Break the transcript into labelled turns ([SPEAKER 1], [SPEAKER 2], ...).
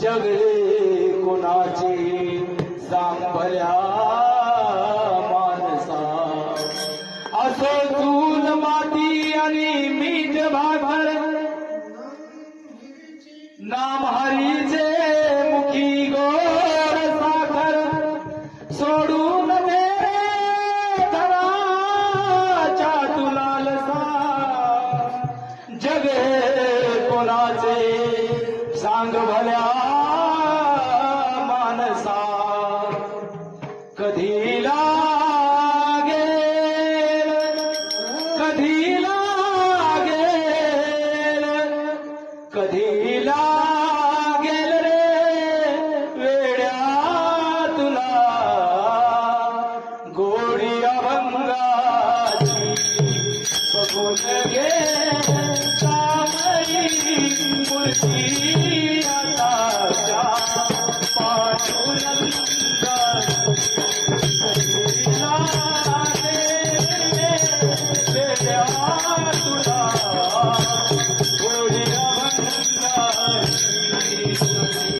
[SPEAKER 1] जग हे कोणाचे सांग भल्या मानसा. असो चूल माती आणि मीठ भाकर नाम हरीचे मुखी गोड साखर. सोडून दे धनाच्या तुलालसा. जग हे कोणाचे सांग भल्या मानसा. कधी लागेल कधी लागेल कधी लागेल रे वेड्या तुला गोडी अभंगाची. बघून घे कामरी मूर्ती